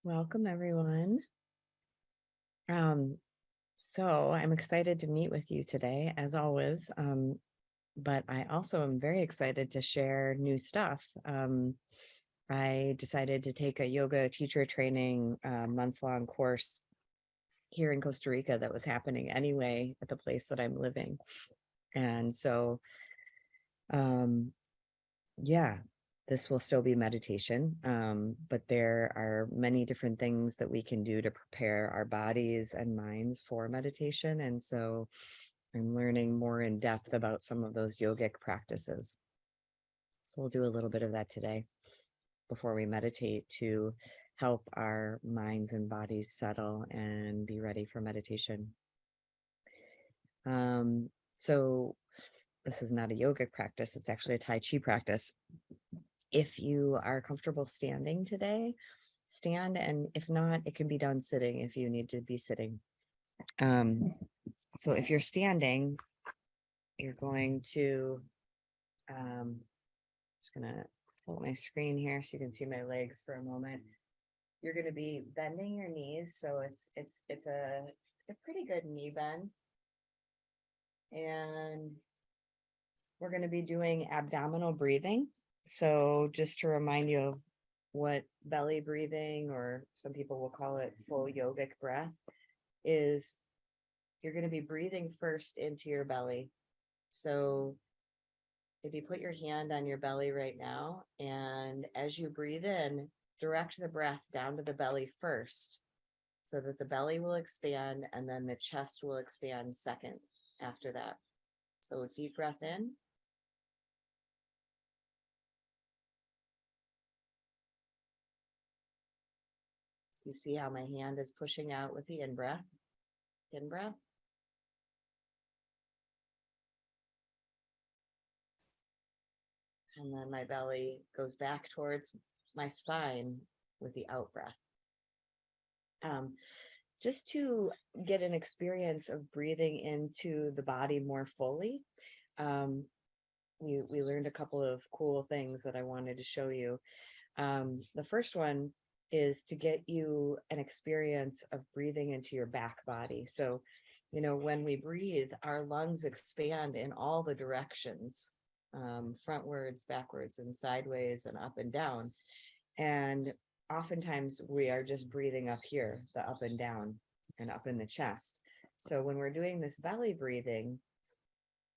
Welcome, everyone. Um, so I'm excited to meet with you today, as always. But I also am very excited to share new stuff. I decided to take a yoga teacher training month-long course here in Costa Rica that was happening anyway at the place that I'm living. And so, um, yeah, this will still be meditation, but there are many different things that we can do to prepare our bodies and minds for meditation. And so I'm learning more in depth about some of those yogic practices. So we'll do a little bit of that today before we meditate to help our minds and bodies settle and be ready for meditation. So this is not a yogic practice, it's actually a Tai Chi practice. If you are comfortable standing today, stand, and if not, it can be done sitting if you need to be sitting. So if you're standing, you're going to, just gonna pull my screen here so you can see my legs for a moment. You're gonna be bending your knees, so it's a pretty good knee bend, and we're going to be doing abdominal breathing. So just to remind you of what belly breathing, or some people will call it full yogic breath, is you're going to be breathing first into your belly. So if you put your hand on your belly right now, and as you breathe in, direct the breath down to the belly first, so that the belly will expand and then the chest will expand second after that. So deep breath in. You see how my hand is pushing out with the in-breath. In-breath. And then my belly goes back towards my spine with the out-breath. Just to get an experience of breathing into the body more fully, we learned a couple of cool things that I wanted to show you. The first one is to get you an experience of breathing into your back body. So, when we breathe, our lungs expand in all the directions, frontwards, backwards, and sideways, and up and down. And oftentimes we are just breathing up here, the up and down, and up in the chest. So when we're doing this belly breathing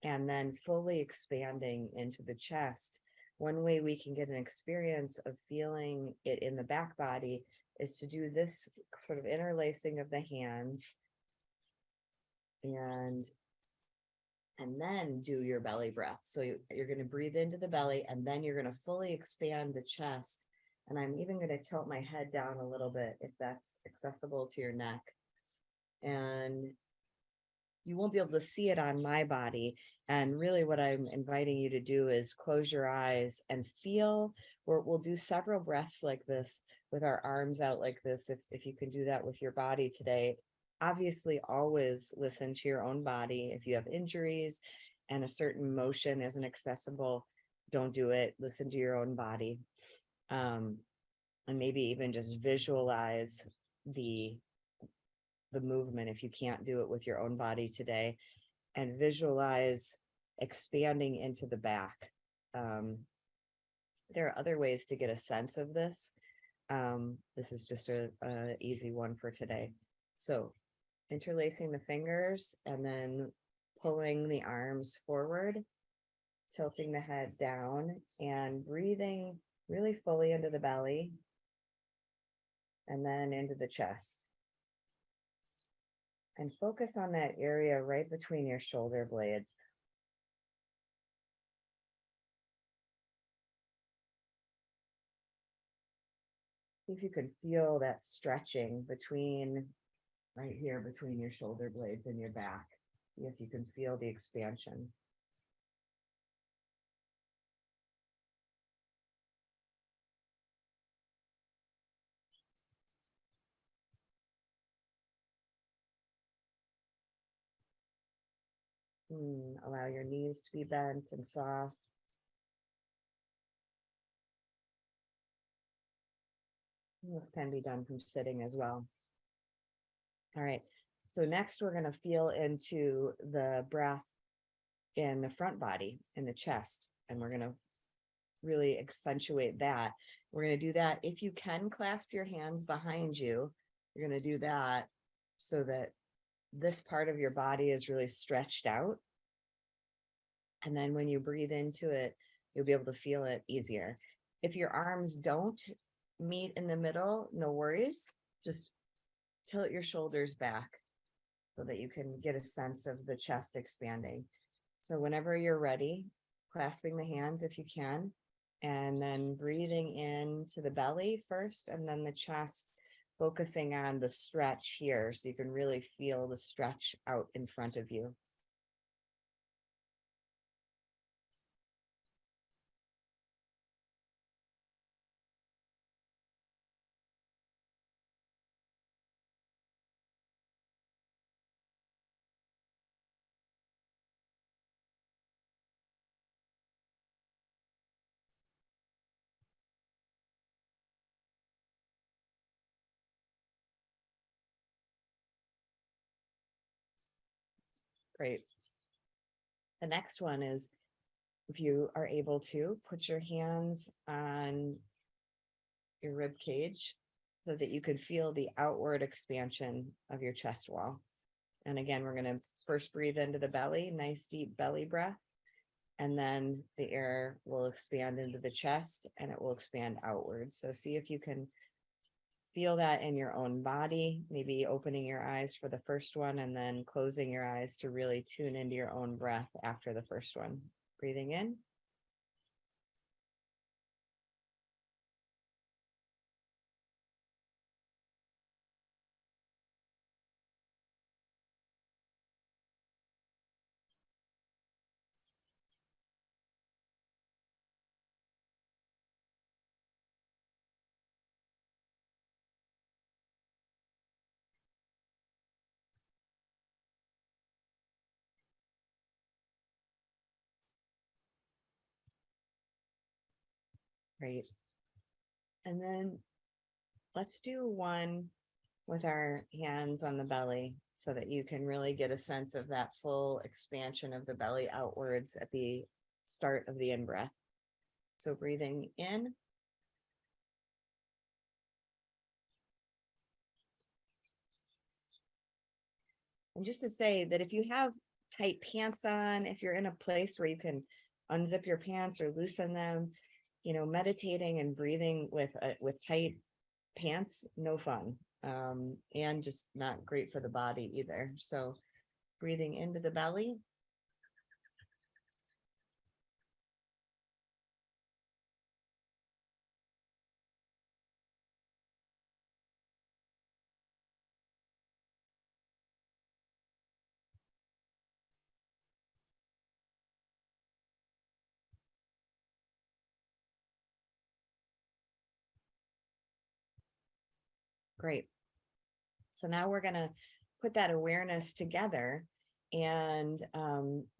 and then fully expanding into the chest, one way we can get an experience of feeling it in the back body is to do this sort of interlacing of the hands, and then do your belly breath. So you're going to breathe into the belly, and then you're going to fully expand the chest. And I'm even going to tilt my head down a little bit if that's accessible to your neck. And you won't be able to see it on my body. And really what I'm inviting you to do is close your eyes and feel, or we'll do several breaths like this with our arms out like this. If you can do that with your body today, obviously always listen to your own body. If you have injuries and a certain motion isn't accessible, don't do it. Listen to your own body. And maybe even just visualize the movement if you can't do it with your own body today, and visualize expanding into the back. There are other ways to get a sense of this. This is just a easy one for today. So interlacing the fingers and then pulling the arms forward, tilting the head down, and breathing really fully into the belly and then into the chest. And focus on that area right between your shoulder blades. See if you can feel that stretching between, right here, between your shoulder blades and your back. See if you can feel the expansion. Allow your knees to be bent and soft. This can be done from sitting as well. All right. So next we're going to feel into the breath in the front body, in the chest, and we're going to really accentuate that. We're going to do that. If you can clasp your hands behind you, you're going to do that so that this part of your body is really stretched out. And then when you breathe into it, you'll be able to feel it easier. If your arms don't meet in the middle, no worries. Just tilt your shoulders back so that you can get a sense of the chest expanding. So whenever you're ready, clasping the hands if you can, and then breathing into the belly first, and then the chest, focusing on the stretch here so you can really feel the stretch out in front of you. Great. The next one is, if you are able to, put your hands on your rib cage so that you could feel the outward expansion of your chest wall. And again, we're going to first breathe into the belly, nice deep belly breath. And then the air will expand into the chest and it will expand outwards. So see if you can feel that in your own body, maybe opening your eyes for the first one and then closing your eyes to really tune into your own breath after the first one. Breathing in. Great. And then let's do one with our hands on the belly so that you can really get a sense of that full expansion of the belly outwards at the start of the in-breath. So breathing in. And just to say that if you have tight pants on, if you're in a place where you can unzip your pants or loosen them, meditating and breathing with tight pants, no fun, and just not great for the body either. So breathing into the belly. Great. So now we're going to put that awareness together and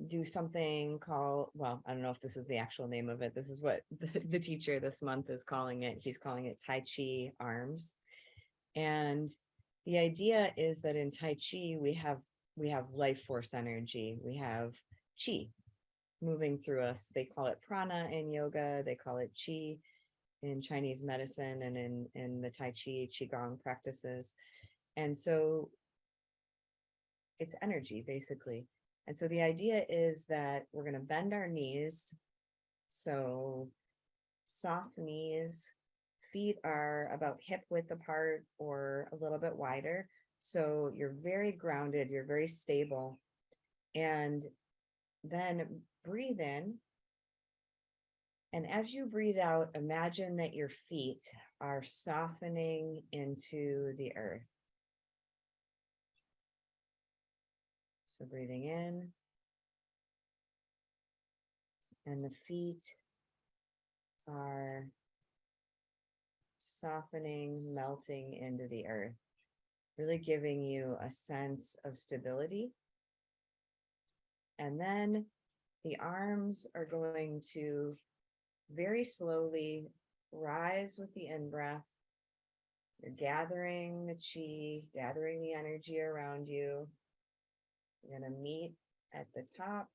do something called, well, I don't know if this is the actual name of it. This is what the teacher this month is calling it. He's calling it Tai Chi arms. And the idea is that in Tai Chi, we have life force energy. We have Chi moving through us. They call it prana in yoga. They call it Chi in Chinese medicine and in the Tai Chi, Qigong practices. And so it's energy, basically. And so the idea is that we're going to bend our knees. So soft knees, feet are about hip width apart or a little bit wider. So you're very grounded, you're very stable. And then breathe in. And as you breathe out, imagine that your feet are softening into the earth. So breathing in, and the feet are softening, melting into the earth, really giving you a sense of stability. And then the arms are going to very slowly rise with the in-breath You're gathering the chi, gathering the energy around you. You're going to meet at the top,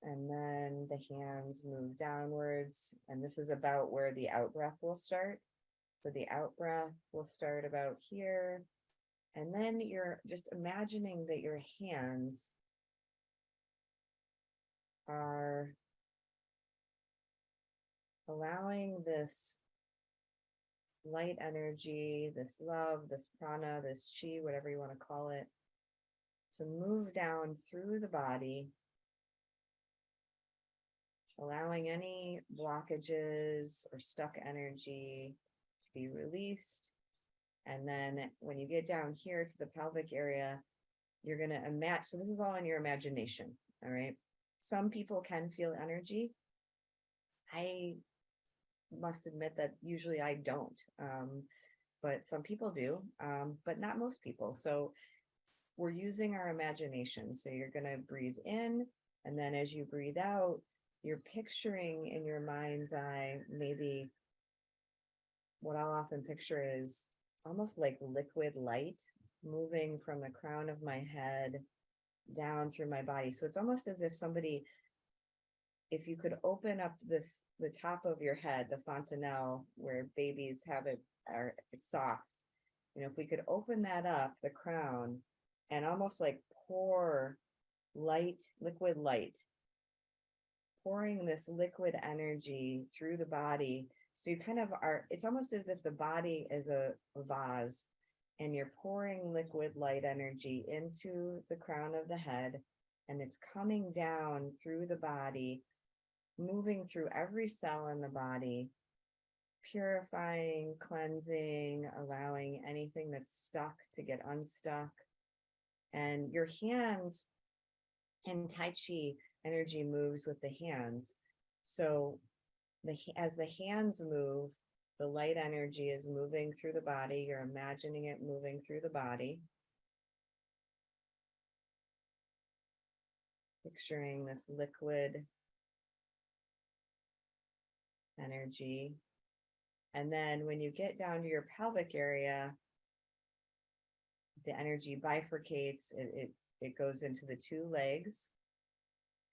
and then the hands move downwards. And this is about where the out breath will start. So the out breath will start about here. And then you're just imagining that your hands are allowing this light energy, this love, this prana, this chi, whatever you want to call it, to move down through the body, allowing any blockages or stuck energy to be released. And then when you get down here to the pelvic area, you're going to imagine, so this is all in your imagination, all right? Some people can feel energy. I must admit that usually I don't, but some people do, but not most people. So we're using our imagination. So you're going to breathe in, and then as you breathe out, you're picturing in your mind's eye, maybe what I'll often picture is almost like liquid light moving from the crown of my head down through my body. So it's almost as if somebody, if you could open up the top of your head, the fontanelle where babies have it, or it's soft, if we could open that up, the crown, and almost like pour light, liquid light, pouring this liquid energy through the body. So you kind of are, it's almost as if the body is a vase, and you're pouring liquid light energy into the crown of the head, and it's coming down through the body, moving through every cell in the body, purifying, cleansing, allowing anything that's stuck to get unstuck. And your hands, and Tai Chi energy moves with the hands. So as the hands move, the light energy is moving through the body. You're imagining it moving through the body. Picturing this liquid energy. And then when you get down to your pelvic area, the energy bifurcates. It goes into the two legs,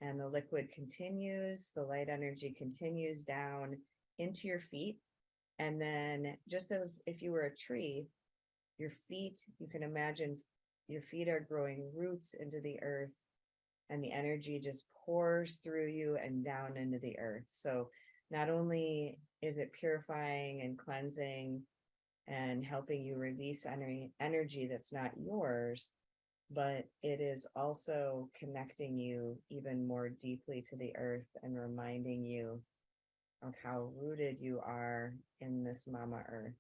and the liquid continues, the light energy continues down into your feet. And then just as if you were a tree, your feet, you can imagine your feet are growing roots into the earth, and the energy just pours through you and down into the earth. So not only is it purifying and cleansing and helping you release energy that's not yours, but it is also connecting you even more deeply to the earth and reminding you of how rooted you are in this Mama Earth,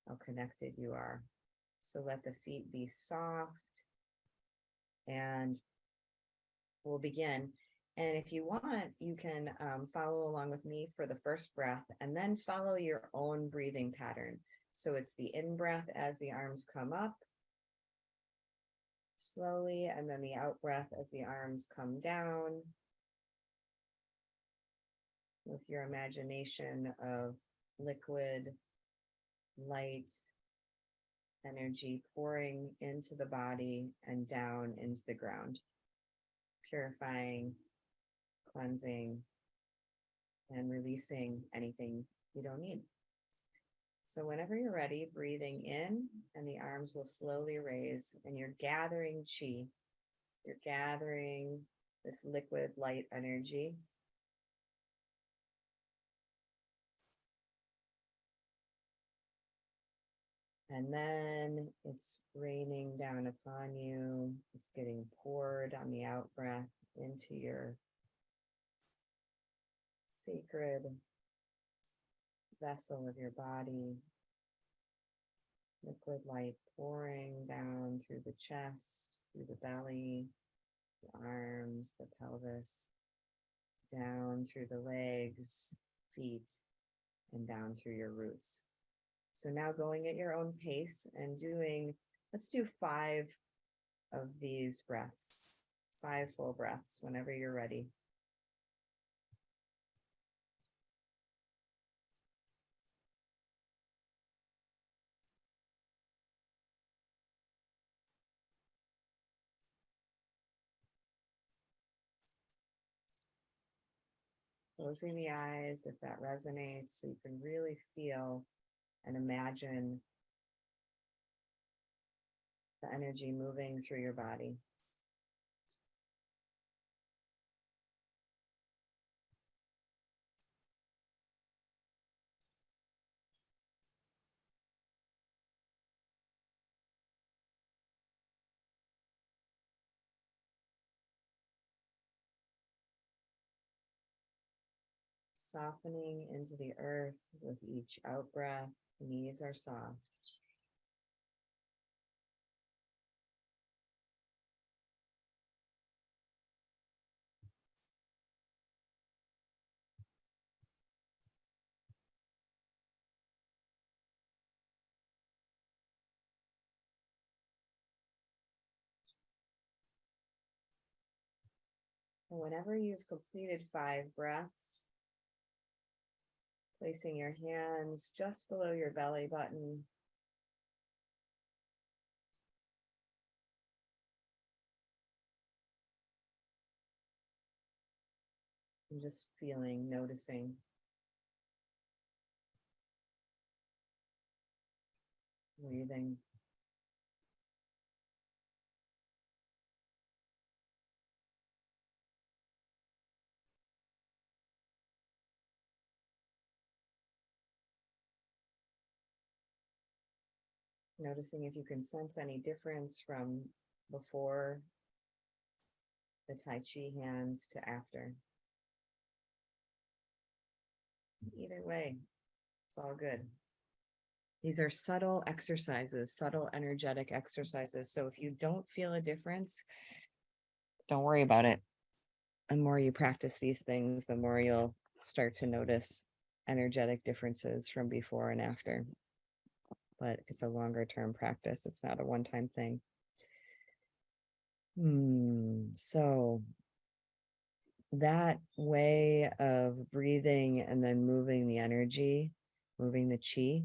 how connected you are. So let the feet be soft, and we'll begin. And if you want, you can follow along with me for the first breath, and then follow your own breathing pattern. So it's the in breath as the arms come up slowly, and then the out breath as the arms come down, with your imagination of liquid light energy pouring into the body and down into the ground, purifying, cleansing, and releasing anything you don't need. So whenever you're ready, breathing in, and the arms will slowly raise, and you're gathering chi. You're gathering this liquid light energy. And then it's raining down upon you. It's getting poured on the out breath into your sacred vessel of your body. Liquid light pouring down through the chest, through the belly, the arms, the pelvis, down through the legs, feet, and down through your roots. So now going at your own pace and let's do 5 of these breaths, 5 full breaths whenever you're ready. closing the eyes if that resonates, so you can really feel and imagine the energy moving through your body. Softening into the earth with each out breath. Knees are soft. And whenever you've completed 5 breaths, placing your hands just below your belly button. And just feeling, noticing. Breathing. Noticing if you can sense any difference from before the Tai Chi hands to after. Either way, it's all good. These are subtle exercises, subtle energetic exercises. So if you don't feel a difference, don't worry about it. The more you practice these things, the more you'll start to notice energetic differences from before and after. But it's a longer term practice. It's not a one-time thing. So that way of breathing and then moving the energy, moving the chi,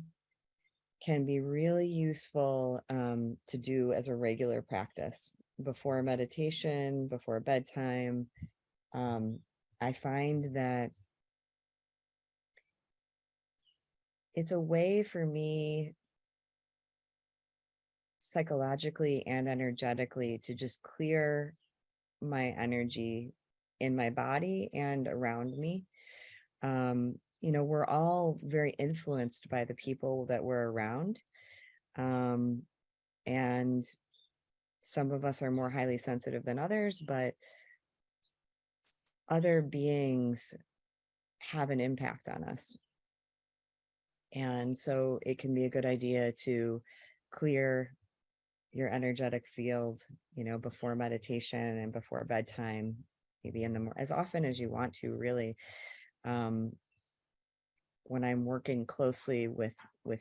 can be really useful to do as a regular practice before meditation, before bedtime. I find that it's a way for me psychologically and energetically to just clear my energy in my body and around me. We're all very influenced by the people that we're around. And some of us are more highly sensitive than others, but other beings have an impact on us. And so it can be a good idea to clear your energetic field, before meditation and before bedtime, maybe as often as you want to, really. When I'm working closely with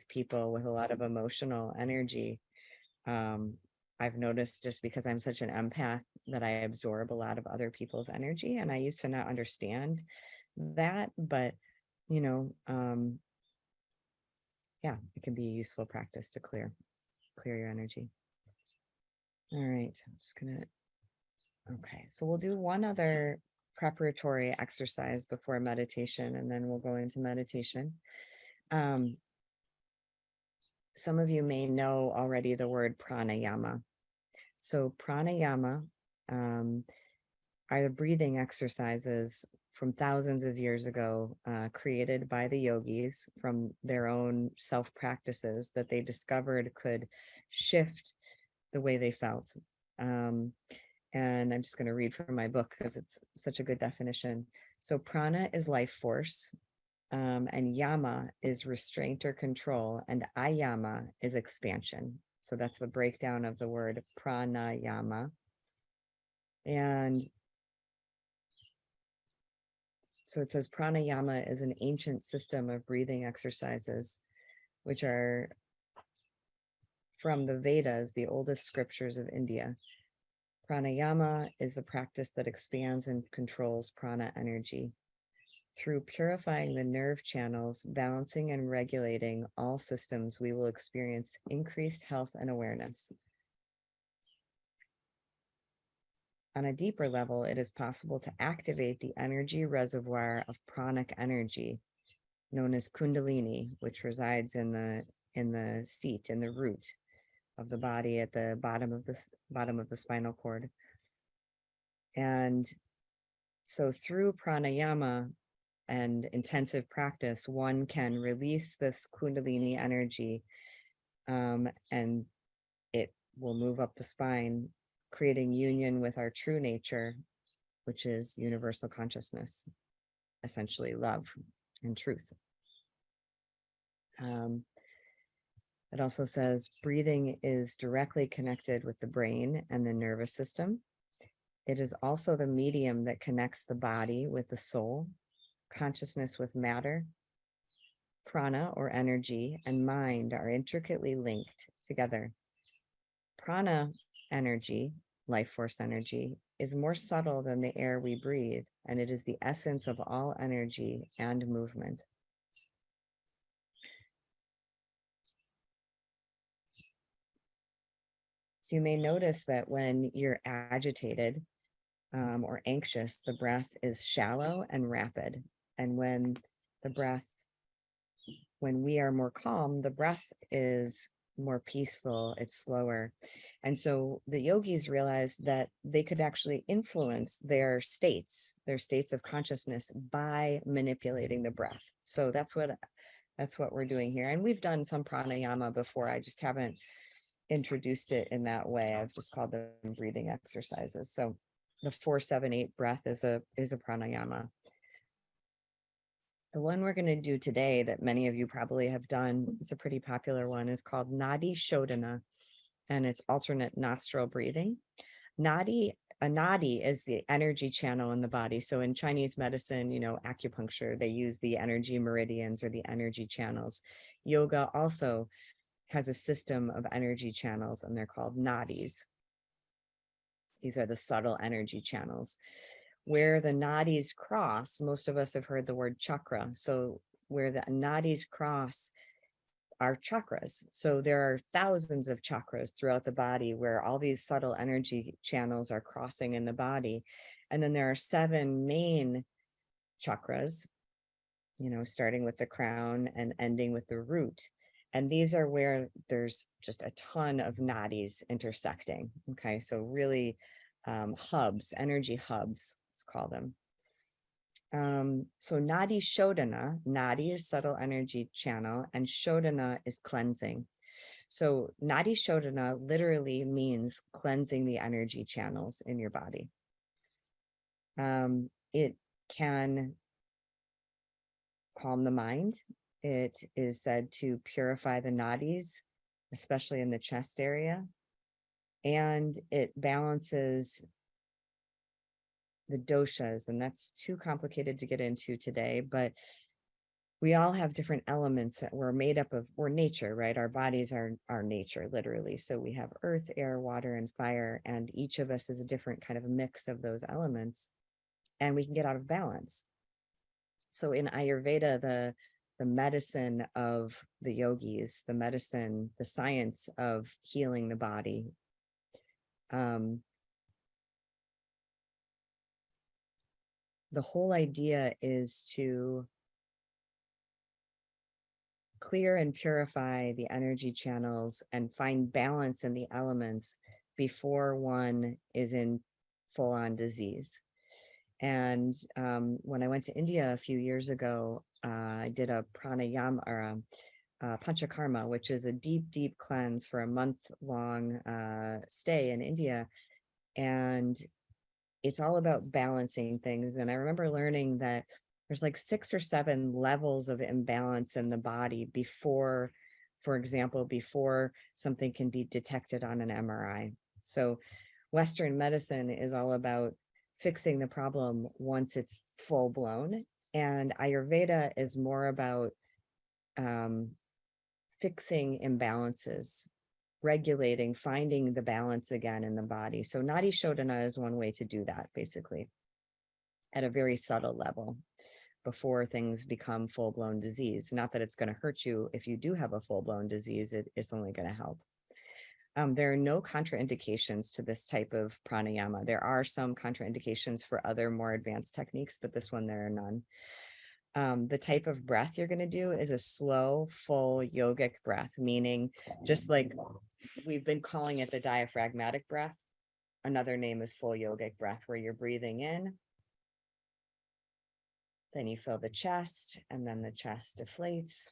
people with a lot of emotional energy, I've noticed, just because I'm such an empath, that I absorb a lot of other people's energy. And I used to not understand that, but yeah, it can be a useful practice to clear your energy. All right, I'm just gonna, okay, so we'll do one other preparatory exercise before meditation, and then we'll go into meditation. Some of you may know already the word pranayama. So pranayama are the breathing exercises from thousands of years ago, created by the yogis from their own self-practices that they discovered could shift the way they felt. And I'm just going to read from my book because it's such a good definition. So prana is life force, and yama is restraint or control, and ayama is expansion. So that's the breakdown of the word pranayama. And so it says pranayama is an ancient system of breathing exercises, which are from the Vedas, the oldest scriptures of India. Pranayama is the practice that expands and controls prana energy. Through purifying the nerve channels, balancing and regulating all systems, we will experience increased health and awareness. On a deeper level, it is possible to activate the energy reservoir of pranic energy, known as Kundalini, which resides in the seat, in the root of the body at the bottom of the spinal cord. And so through pranayama and intensive practice, one can release this Kundalini energy, and it will move up the spine, creating union with our true nature, which is universal consciousness, essentially love and truth. It also says breathing is directly connected with the brain and the nervous system. It is also the medium that connects the body with the soul, consciousness with matter. Prana, or energy, and mind are intricately linked together. Prana energy, life force energy, is more subtle than the air we breathe, and it is the essence of all energy and movement. So you may notice that when you're agitated or anxious, the breath is shallow and rapid. And when we are more calm, the breath is more peaceful, it's slower. And so the yogis realized that they could actually influence their states of consciousness by manipulating the breath. So that's what we're doing here. And we've done some pranayama before. I just haven't introduced it in that way. I've just called them breathing exercises. So the 4-7-8 breath is a pranayama. The one we're going to do today that many of you probably have done, it's a pretty popular one, is called Nadi Shodhana, and it's alternate nostril breathing. A nadi is the energy channel in the body. So in Chinese medicine, acupuncture, they use the energy meridians or the energy channels. Yoga also has a system of energy channels, and they're called nadis. These are the subtle energy channels. Where the nadis cross, most of us have heard the word chakra. So where the nadis cross are chakras. So there are thousands of chakras throughout the body where all these subtle energy channels are crossing in the body. And then there are 7 main chakras, starting with the crown and ending with the root. And these are where there's just a ton of nadis intersecting. Okay, so really hubs, energy hubs, let's call them. So Nadi Shodhana, Nadi is subtle energy channel, and Shodhana is cleansing. So Nadi Shodhana literally means cleansing the energy channels in your body. It can calm the mind. It is said to purify the nadis, especially in the chest area. And it balances the doshas, and that's too complicated to get into today, but we all have different elements that we're made up of. We're nature, right? Our bodies are nature, literally. So we have earth, air, water, and fire, and each of us is a different kind of mix of those elements, and we can get out of balance. So in Ayurveda, the medicine of the yogis, the science of healing the body, the whole idea is to clear and purify the energy channels and find balance in the elements before one is in full-on disease. And when I went to India a few years ago, I did a pranayama or a panchakarma, which is a deep cleanse for a month-long stay in India. And it's all about balancing things. And I remember learning that there's like 6 or 7 levels of imbalance in the body before, for example, before something can be detected on an MRI. So Western medicine is all about fixing the problem once it's full blown. And Ayurveda is more about fixing imbalances, regulating, finding the balance again in the body. So Nadi Shodhana is one way to do that, basically, at a very subtle level before things become full-blown disease. Not that it's going to hurt you if you do have a full-blown disease, it's only going to help. There are no contraindications to this type of pranayama. There are some contraindications for other more advanced techniques, but this one there are none. The type of breath you're going to do is a slow, full yogic breath, meaning just like we've been calling it the diaphragmatic breath. Another name is full yogic breath, where you're breathing in, then you fill the chest, and then the chest deflates,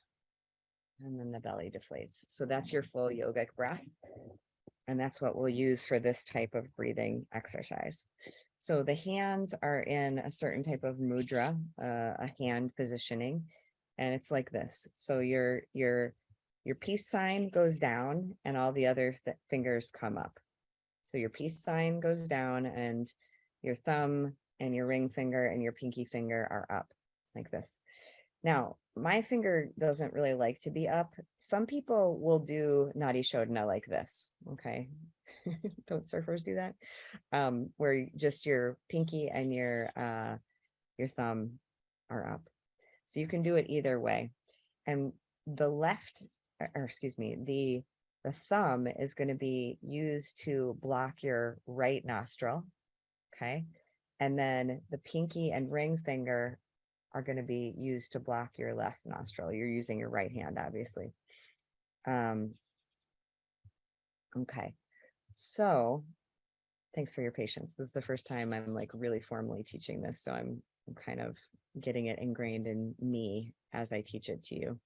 and then the belly deflates. So that's your full yogic breath. And that's what we'll use for this type of breathing exercise. So the hands are in a certain type of mudra, a hand positioning, and it's like this. So your peace sign goes down and all the other fingers come up. So your peace sign goes down and your thumb and your ring finger and your pinky finger are up like this. Now, my finger doesn't really like to be up. Some people will do Nadi Shodhana like this. Okay. Don't surfers do that? Where just your pinky and your thumb are up. So you can do it either way. And the left, or excuse me, the thumb is going to be used to block your right nostril. Okay. And then the pinky and ring finger are going to be used to block your left nostril. You're using your right hand, obviously. Okay. So thanks for your patience. This is the first time I'm like really formally teaching this. So I'm kind of getting it ingrained in me as I teach it to you.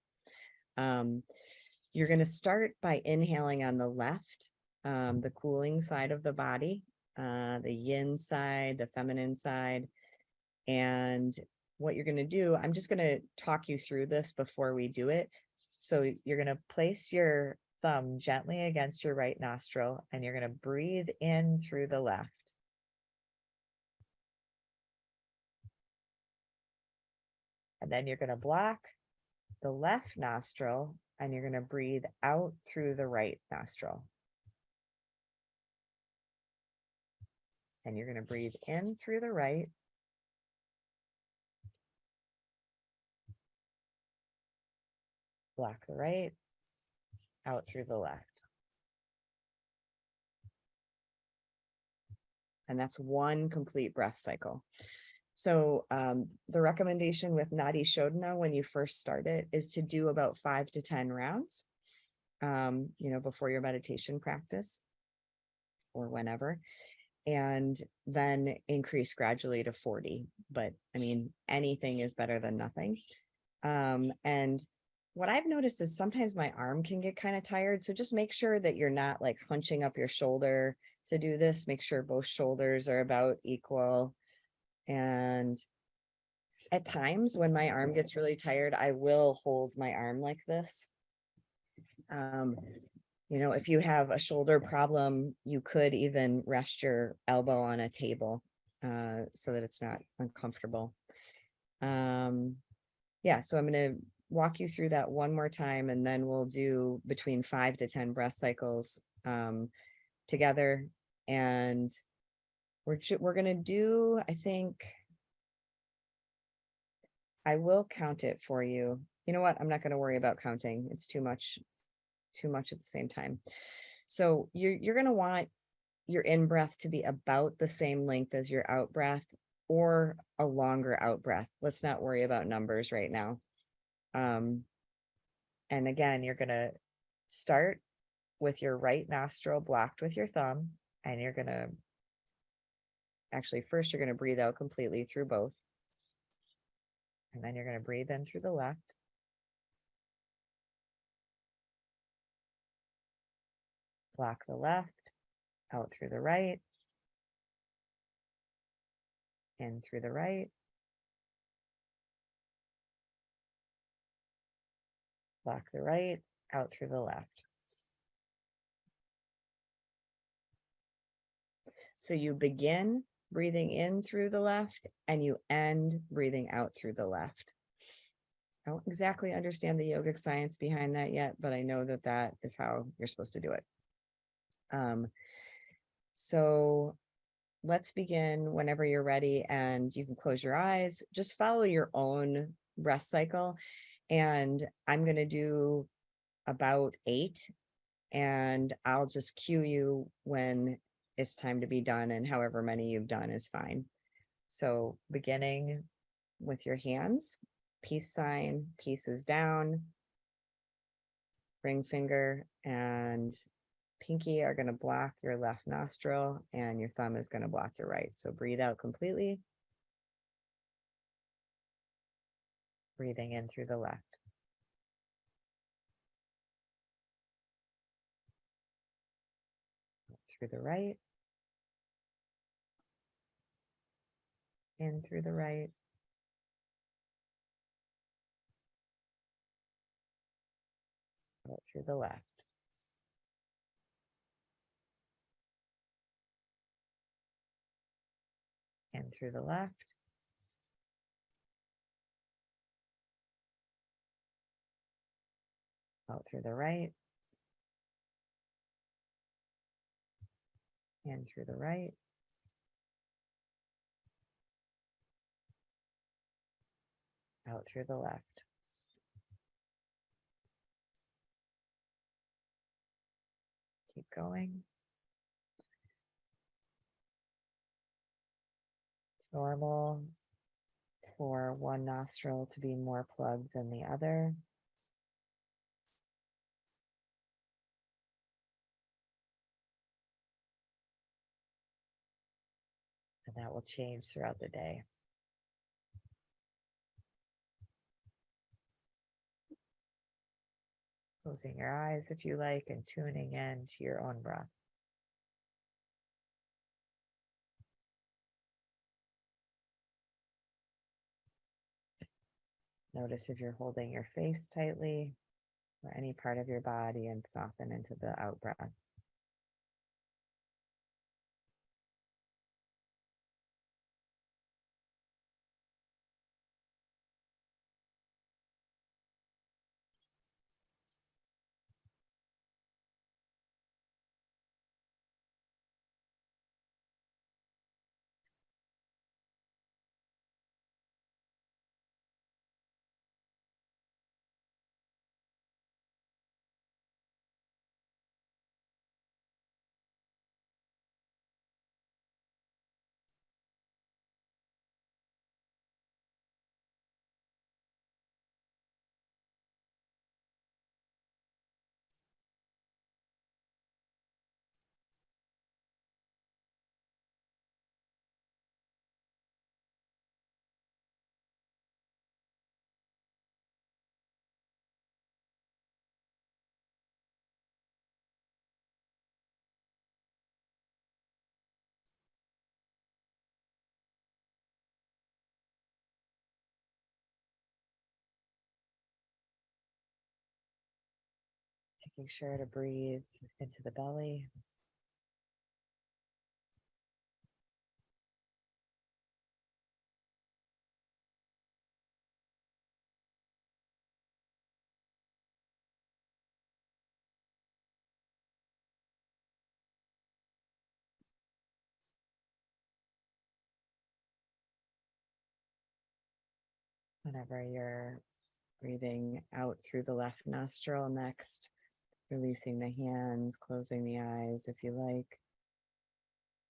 You're going to start by inhaling on the left, the cooling side of the body, the yin side, the feminine side. And what you're going to do, I'm just going to talk you through this before we do it. So you're going to place your thumb gently against your right nostril, and you're going to breathe in through the left. And then you're going to block the left nostril, and you're going to breathe out through the right nostril. And you're going to breathe in through the right. Block the right, out through the left. And that's one complete breath cycle. So the recommendation with Nadi Shodhana when you first start it is to do about 5 to 10 rounds, before your meditation practice or whenever, and then increase gradually to 40. But I mean, anything is better than nothing. And what I've noticed is sometimes my arm can get kind of tired. So just make sure that you're not like hunching up your shoulder to do this. Make sure both shoulders are about equal. And at times when my arm gets really tired, I will hold my arm like this. If you have a shoulder problem, you could even rest your elbow on a table so that it's not uncomfortable. So I'm going to walk you through that one more time, and then we'll do between 5 to 10 breath cycles together. And we're going to do, I think, I will count it for you. You know what? I'm not going to worry about counting. It's too much at the same time. So you're going to want your in breath to be about the same length as your out breath, or a longer out breath. Let's not worry about numbers right now. And again, you're going to start with your right nostril blocked with your thumb, and you're going to first you're going to breathe out completely through both. And then you're going to breathe in through the left. Block the left, out through the right, in through the right. Block the right, out through the left. So you begin breathing in through the left and you end breathing out through the left. I don't exactly understand the yogic science behind that yet, but I know that that is how you're supposed to do it. So let's begin whenever you're ready, and you can close your eyes. Just follow your own breath cycle. And I'm going to do about 8, and I'll just cue you when it's time to be done, and however many you've done is fine. So beginning with your hands, peace sign, pieces down, ring finger and pinky are going to block your left nostril, and your thumb is going to block your right. So breathe out completely. Breathing in through the left. Through the right. In through the right. Out through the left. In through the left. Out through the right. In through the right. Out through the left. Keep going. It's normal for one nostril to be more plugged than the other. And that will change throughout the day. Closing your eyes if you like and tuning in to your own breath. Notice if you're holding your face tightly or any part of your body, and soften into the out breath. Making sure to breathe into the belly. Whenever you're breathing out through the left nostril next, releasing the hands, closing the eyes if you like,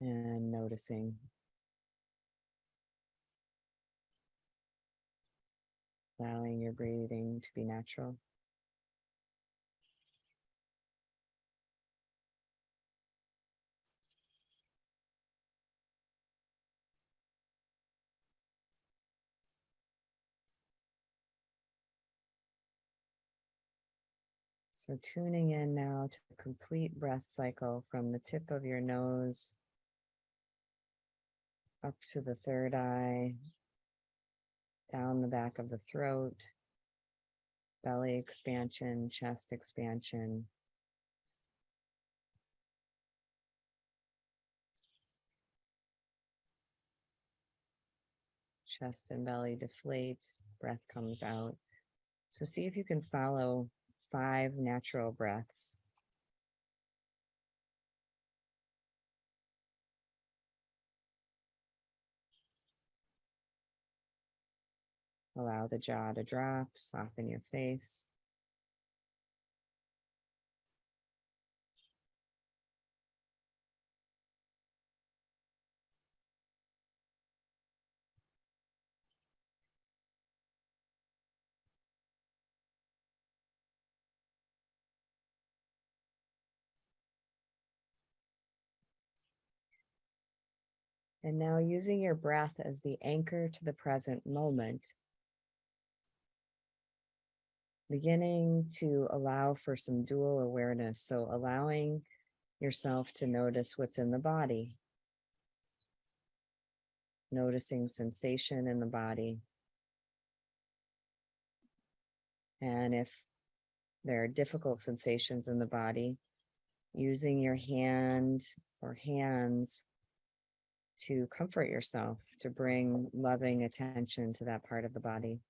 and noticing. Allowing your breathing to be natural. So tuning in now to the complete breath cycle from the tip of your nose up to the third eye, down the back of the throat, belly expansion, chest expansion, chest and belly deflate, breath comes out. So see if you can follow 5 natural breaths. Allow the jaw to drop, soften your face. And now using your breath as the anchor to the present moment, beginning to allow for some dual awareness. So allowing yourself to notice what's in the body, noticing sensation in the body. And if there are difficult sensations in the body, using your hand or hands to comfort yourself, to bring loving attention to that part of the body.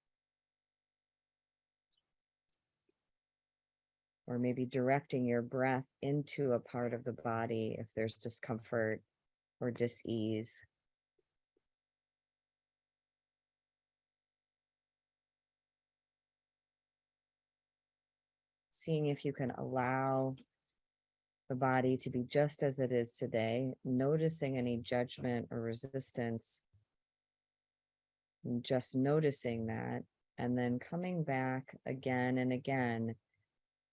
Or maybe directing your breath into a part of the body if there's discomfort or dis-ease. Seeing if you can allow the body to be just as it is today, noticing any judgment or resistance, and just noticing that, and then coming back again and again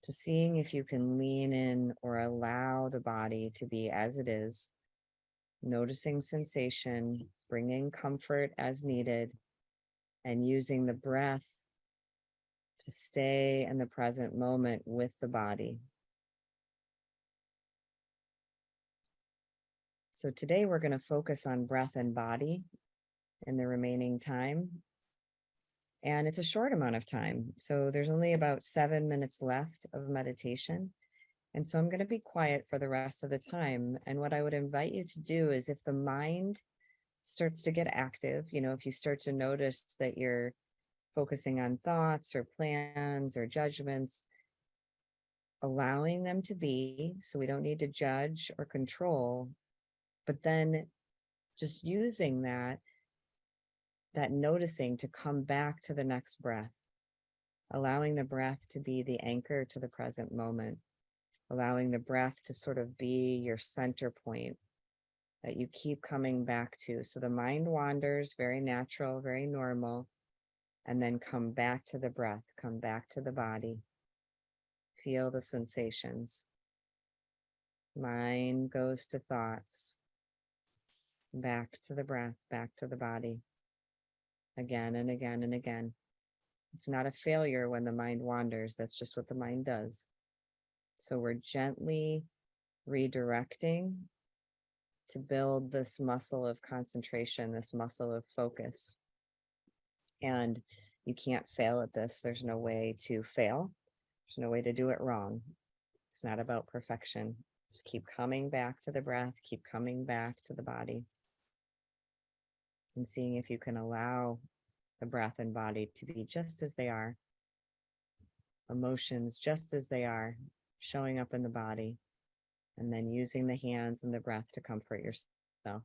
to seeing if you can lean in or allow the body to be as it is, noticing sensation, bringing comfort as needed, and using the breath to stay in the present moment with the body. So today we're going to focus on breath and body in the remaining time. And it's a short amount of time. So there's only about 7 minutes left of meditation. And so I'm going to be quiet for the rest of the time. And what I would invite you to do is if the mind starts to get active, if you start to notice that you're focusing on thoughts or plans or judgments, allowing them to be, so we don't need to judge or control, but then just using that noticing to come back to the next breath, allowing the breath to be the anchor to the present moment, allowing the breath to sort of be your center point that you keep coming back to. So the mind wanders, very natural, very normal, and then come back to the breath, come back to the body, feel the sensations. Mind goes to thoughts, back to the breath, back to the body, again and again and again. It's not a failure when the mind wanders. That's just what the mind does. So we're gently redirecting to build this muscle of concentration, this muscle of focus. And you can't fail at this. There's no way to fail. There's no way to do it wrong. It's not about perfection. Just keep coming back to the breath, keep coming back to the body, and seeing if you can allow the breath and body to be just as they are, emotions just as they are, showing up in the body, and then using the hands and the breath to comfort yourself.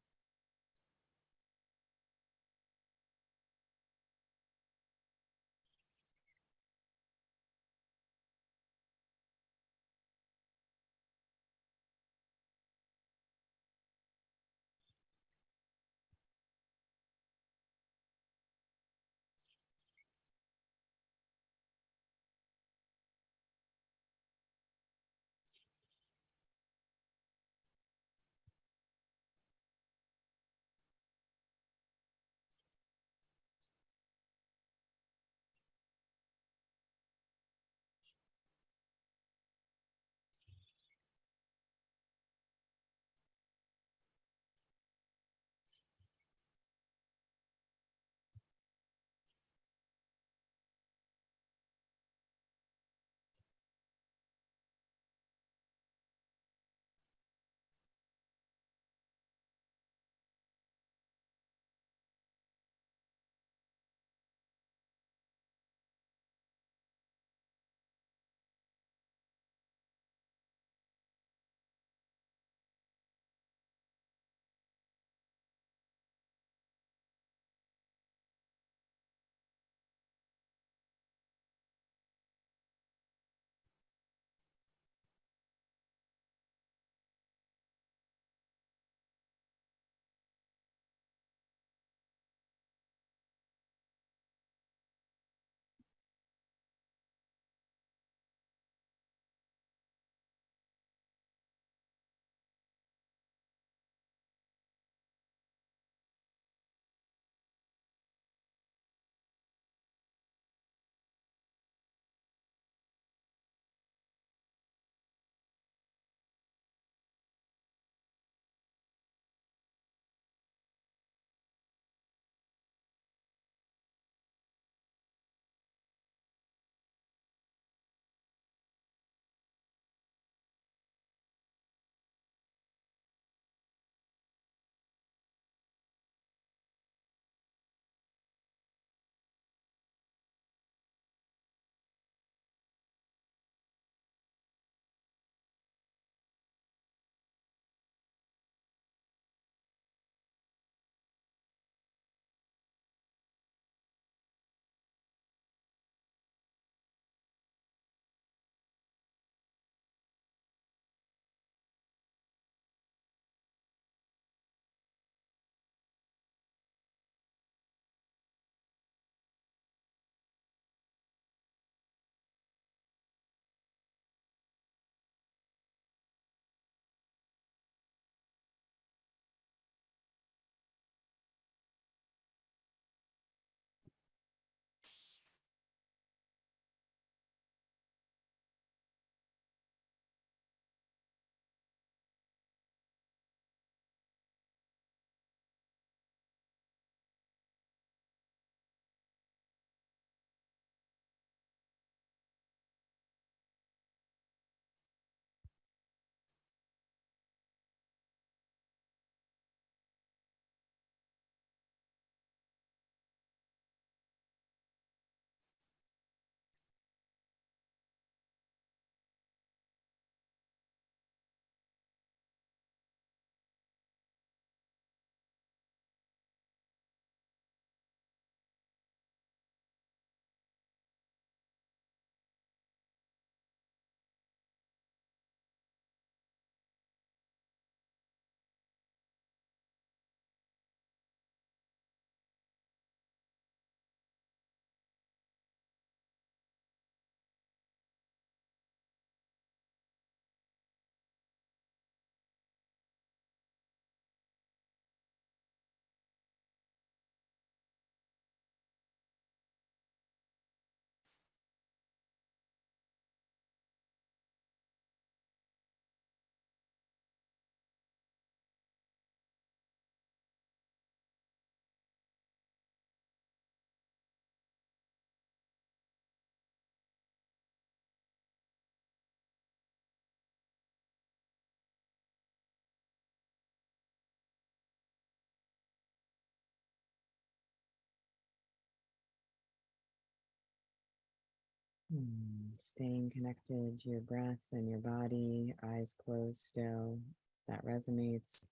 Staying connected to your breath and your body, eyes closed still. That resonates.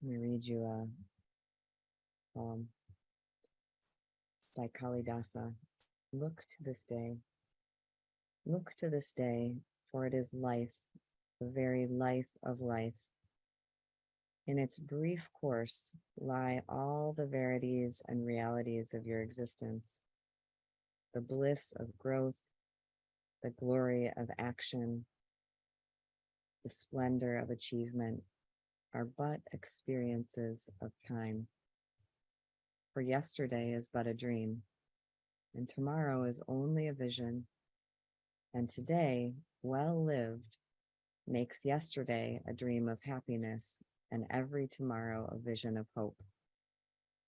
Let me read you a poem by Kalidasa. Look to this day. Look to this day, for it is life, the very life of life. In its brief course lie all the verities and realities of your existence, the bliss of growth, the glory of action, the splendor of achievement are but experiences of time. For yesterday is but a dream, and tomorrow is only a vision, and today, well lived, makes yesterday a dream of happiness, and every tomorrow a vision of hope.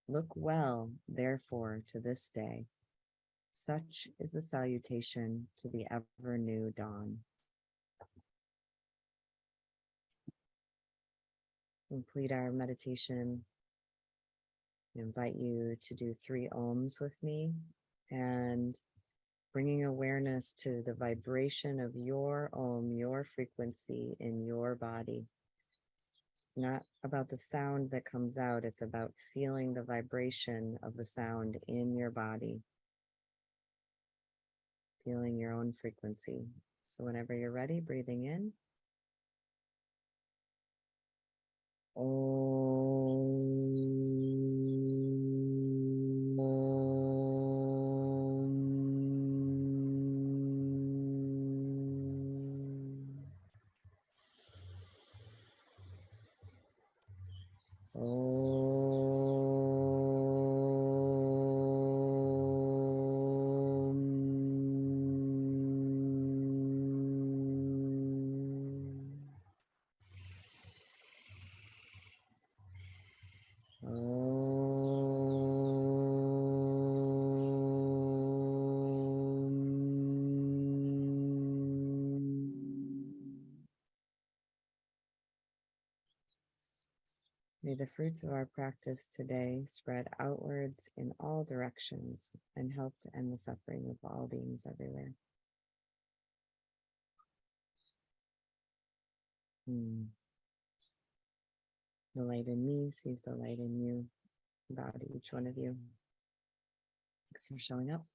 Look well, therefore, to this day. Such is the salutation to the ever new dawn. Complete our meditation. I invite you to do 3 ohms with me and bringing awareness to the vibration of your ohm, your frequency in your body. Not about the sound that comes out, it's about feeling the vibration of the sound in your body, feeling your own frequency. So whenever you're ready, breathing in. May the fruits of our practice today spread outwards in all directions and help to end the suffering of all beings everywhere. The light in me sees the light in you. Bow to each one of you. Thanks for showing up.